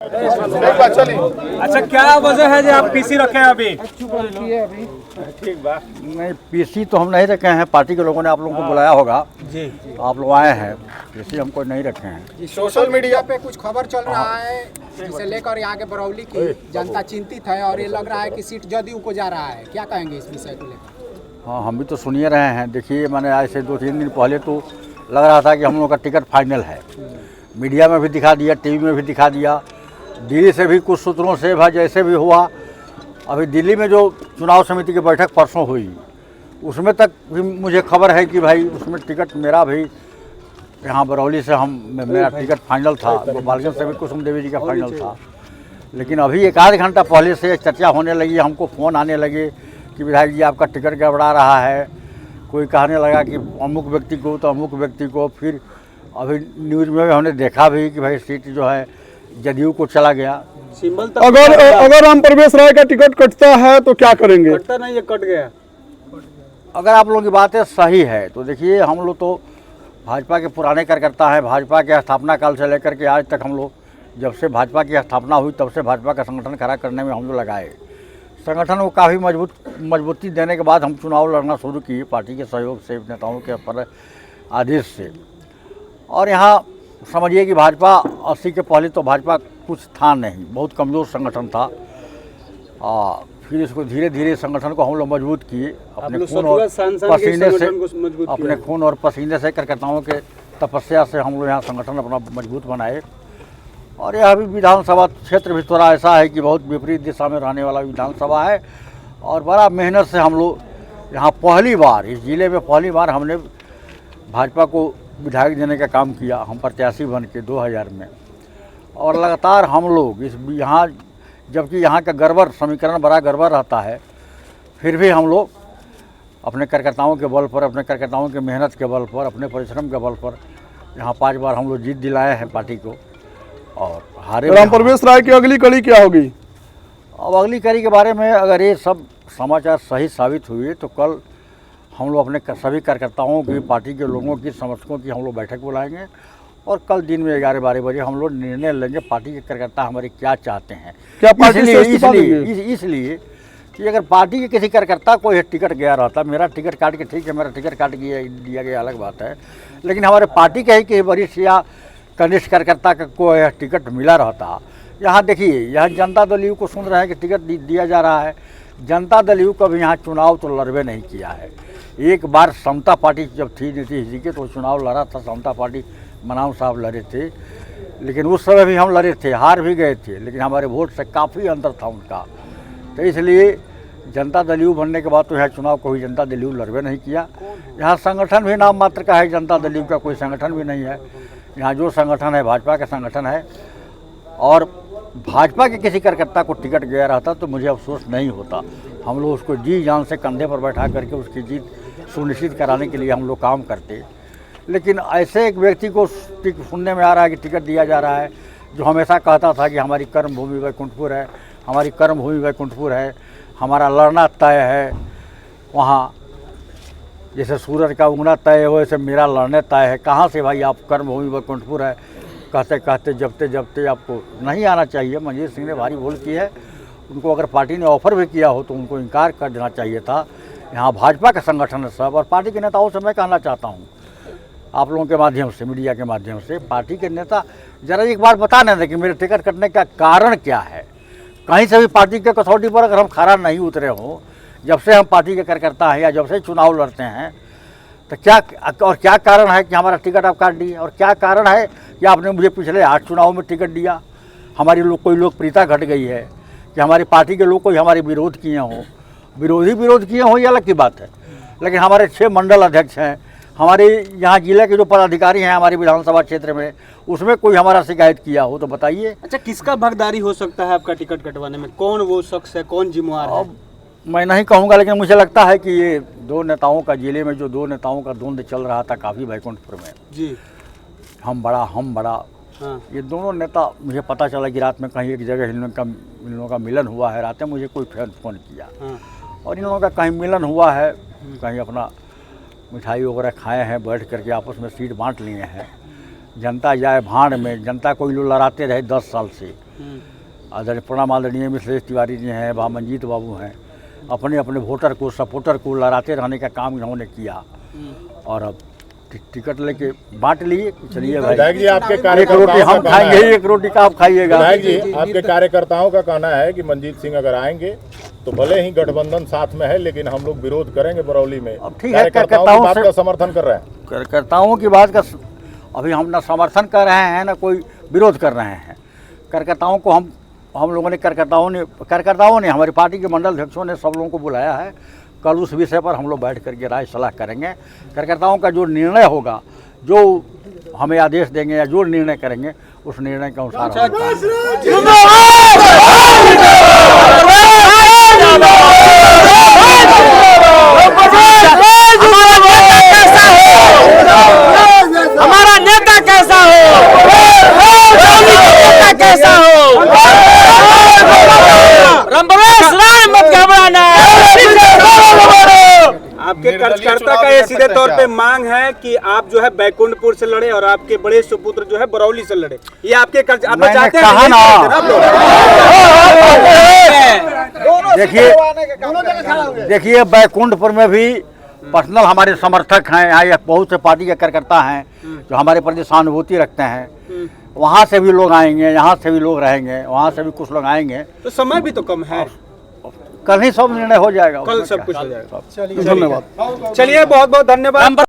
अच्छा, क्या वजह है जो आप पीसी रखे हैं अभी? ठीक बात नहीं, पीसी तो हम नहीं रखे हैं, पार्टी के लोगों ने आप लोगों को बुलाया होगा जी, आप लोग आए हैं। पीसी हमको नहीं रखे हैं। सोशल मीडिया पे कुछ खबर चल रहा है जिसे लेकर यहाँ के बरौली की जनता चिंतित है और ये लग रहा है कि सीट जदयू को जा रहा है, क्या कहेंगे इस विषय को लेकर? हाँ, हम भी तो सुनिए रहे हैं। देखिए, मैंने आज से 2-3 दिन पहले तो लग रहा था कि हम लोग का टिकट फाइनल है। मीडिया में भी दिखा दिया, टीवी में भी दिखा दिया, दिल्ली से भी कुछ सूत्रों से भाई जैसे भी हुआ। अभी दिल्ली में जो चुनाव समिति की बैठक परसों हुई, उसमें तक भी मुझे खबर है कि भाई उसमें टिकट मेरा भी यहाँ बरौली से मेरा टिकट फाइनल था। गोपालगंज से भी कुसुम देवी जी का फाइनल था। लेकिन अभी 1 आध घंटा पहले से चर्चा होने लगी, हमको फ़ोन आने लगे कि विधायक जी आपका टिकट गड़बड़ा रहा है। कोई कहने लगा कि अमुक व्यक्ति को तो अमुक व्यक्ति को। फिर अभी न्यूज़ में हमने देखा भी कि भाई सीट जो है जदयू को चला गया। सिंबल तक अगर राम प्रवेश राय का टिकट कटता है तो क्या करेंगे? कटता नहीं, ये कट गया। अगर आप लोगों की बातें सही है तो देखिए, हम लोग तो भाजपा के पुराने कार्यकर्ता हैं। भाजपा के स्थापना काल से लेकर के आज तक हम लोग, जब से भाजपा की स्थापना हुई तब से भाजपा का संगठन खड़ा करने में हम लोग लगाए। संगठन को काफ़ी मजबूती देने के बाद हम चुनाव लड़ना शुरू किए, पार्टी के सहयोग से, नेताओं के पर आदेश से। और यहाँ समझिए कि भाजपा 80 के पहले तो भाजपा कुछ था नहीं, बहुत कमज़ोर संगठन था। फिर इसको धीरे धीरे संगठन को हम लोग मजबूत किए अपने खून और पसीने से कार्यकर्ताओं के तपस्या से हम लोग यहाँ संगठन अपना मजबूत बनाए। और यह भी विधानसभा क्षेत्र भी थोड़ा ऐसा है कि बहुत विपरीत दिशा में रहने वाला विधानसभा है। और बड़ा मेहनत से हम लोग यहाँ पहली बार, इस ज़िले में पहली बार हमने भाजपा को विधायक देने का काम किया, हम प्रत्याशी बन के 2000 में। और लगातार हम लोग इस यहाँ, जबकि यहाँ का गड़बड़ समीकरण बड़ा गड़बड़ रहता है, फिर भी हम लोग अपने कार्यकर्ताओं के बल पर, अपने कार्यकर्ताओं के मेहनत के बल पर, अपने परिश्रम के बल पर यहाँ 5 बार हम लोग जीत दिलाए हैं पार्टी को। और हारे। राम प्रवेश राय की अगली कड़ी क्या होगी? अब अगली कड़ी के बारे में अगर ये सब समाचार सही साबित हुए तो कल हम लोग अपने सभी कार्यकर्ताओं की, पार्टी के लोगों की, समर्थकों की हम लोग बैठक बुलाएंगे। और कल दिन में 11-12 बजे हम लोग निर्णय लेंगे पार्टी के कार्यकर्ता हमारे क्या चाहते हैं। क्या पार्टी से इस्तीफा देंगे? इसलिए कि अगर पार्टी के किसी कार्यकर्ता को यह टिकट गया रहता, मेरा टिकट काट के, ठीक है मेरा टिकट काट के दिया गया अलग बात है, लेकिन हमारे पार्टी के ही किसी वरिष्ठ या कनिष्ठ कार्यकर्ता को यह टिकट मिला रहता। यहाँ देखिए, यहाँ जनता दल यू को सुन रहे हैं कि टिकट दिया जा रहा है। जनता दल यू कभी यहाँ चुनाव तो लड़बे नहीं किया है। एक बार समता पार्टी जब थी नीतीश जी के तो चुनाव लड़ा था, समता पार्टी मनाम साहब लड़े थे, लेकिन उस समय भी हम लड़े थे, हार भी गए थे, लेकिन हमारे वोट से काफ़ी अंतर था उनका। तो इसलिए जनता दल यू बनने के बाद तो यहाँ चुनाव कोई जनता दल यू लड़बे नहीं किया। यहाँ संगठन भी नाम मात्र का है, जनता दल यू का कोई संगठन भी नहीं है। यहाँ जो संगठन है भाजपा का संगठन है। और भाजपा के किसी कार्यकर्ता को टिकट गया रहता तो मुझे अफसोस नहीं होता। हम लोग उसको जी जान से कंधे पर बैठा करके उसकी जीत सुनिश्चित कराने के लिए हम लोग काम करते। लेकिन ऐसे एक व्यक्ति को सुनने में आ रहा है कि टिकट दिया जा रहा है, जो हमेशा कहता था कि हमारी कर्म भूमि वैकुंठपुर है, हमारी कर्म भूमि वैकुंठपुर है, हमारा लड़ना तय है वहाँ। जैसे सूरज का उगना तय है वैसे मेरा लड़ने तय है। कहाँ से भाई आप कर्म भूमि वैकुंठपुर है कहते कहते जबते आपको नहीं आना चाहिए। मंजीत सिंह ने भारी भूल की है। उनको अगर पार्टी ने ऑफ़र भी किया हो तो उनको इनकार कर देना चाहिए था। यहाँ भाजपा का संगठन है सब। और पार्टी के नेताओं से मैं कहना चाहता हूँ, आप लोगों के माध्यम से, मीडिया के माध्यम से, पार्टी के नेता ज़रा एक बार बता नहीं दें कि मेरे टिकट कटने का कारण क्या है। कहीं से भी पार्टी के कसौटी पर अगर हम खरा नहीं उतरे हों, जब से हम पार्टी के कार्यकर्ता हैं या जब से चुनाव लड़ते हैं, तो क्या कारण है कि हमारा टिकट आप काट दिए? और क्या कारण है कि आपने मुझे पिछले 8 चुनाव में टिकट दिया? हमारी कोई लोकप्रियता घट गई है कि हमारी पार्टी के लोग कोई हमारे विरोध किए हों? विरोध किए हों ये अलग की बात है, लेकिन हमारे 6 मंडल अध्यक्ष हैं, हमारे यहाँ जिले के जो पदाधिकारी हैं हमारे विधानसभा क्षेत्र में, उसमें कोई हमारा शिकायत किया हो तो बताइए। अच्छा, किसका भागीदारी हो सकता है आपका टिकट कटवाने में? कौन वो शख्स है, कौन जिम्मेवार है? मैं नहीं कहूँगा, लेकिन मुझे लगता है कि ये 2 नेताओं का, जिले में जो 2 नेताओं का द्वंद्व चल रहा था काफ़ी बैकुंठपुर में जी, हम बड़ा हाँ। ये दोनों नेता, मुझे पता चला कि रात में कहीं एक जगह इन लोगों का मिलन हुआ है। रात में मुझे कोई फ़ोन किया, हाँ। और इन लोगों का कहीं मिलन हुआ है, कहीं अपना मिठाई वगैरह खाए हैं, बैठ करके आपस में सीट बांट लिए हैं। जनता जाए भाड़ में, जनता को लोग लड़ाते रहे 10 साल से। आदरणीय प्रणाम आदरणीय मिश्रेश तिवारी जी हैं, वहाँ मंजीत बाबू हैं, अपने अपने वोटर को सपोर्टर को लड़ाते रहने का काम इन्होंने किया और अब टिकट लेके बांट लिए। चलिए भाई, विधायक जी आपके एक कार्यकर्ताओं रोटी हम का कहना खाएंगे, है- एक रोटी का आप खाइएगा। विधायक जी आपके कार्यकर्ताओं का कहना है कि मंजीत सिंह अगर आएंगे तो भले ही गठबंधन साथ में है लेकिन हम लोग विरोध करेंगे बरौली में। अब ठीक है, कार्यकर्ताओं की कार्यकर्ताओं बात से- का समर्थन कर रहे हैं। कार्यकर्ताओं की बात का अभी हम ना समर्थन कर रहे हैं ना कोई विरोध कर रहे हैं। कार्यकर्ताओं को हम लोगों ने कार्यकर्ताओं ने हमारी पार्टी के मंडल अध्यक्षों ने सब लोगों को बुलाया है। कल उस विषय पर हम लोग बैठ करके राय सलाह करेंगे। कार्यकर्ताओं का जो निर्णय होगा, जो हमें आदेश देंगे या जो निर्णय करेंगे उस निर्णय के अनुसार हमारा नेता कैसा हो, नेता कैसा हो, रंबवेश राय मत घबराना। आपके कार्यकर्ता का ये सीधे तौर पे मांग है कि आप जो है बैकुंठपुर से लड़े और आपके बड़े सुपुत्र जो है बरौली से लड़े। ये आपके आप मैंने चाहते हैं कहा यही ना। चाहते हैं आप लोग? देखिए बैकुंठपुर में भी पर्सनल हमारे समर्थक हैं, यहाँ बहुत से पार्टी के कार्यकर्ता हैं जो हमारे प्रति सहानुभूति रखते हैं। वहाँ से भी लोग आएंगे, यहाँ से भी लोग रहेंगे, वहाँ से भी कुछ लोग आएंगे। तो समय भी तो कम है, कल ही सब निर्णय हो जाएगा, कल उसमें सब क्या कुछ है? हो जाएगा। धन्यवाद। चलिए बहुत बहुत धन्यवाद।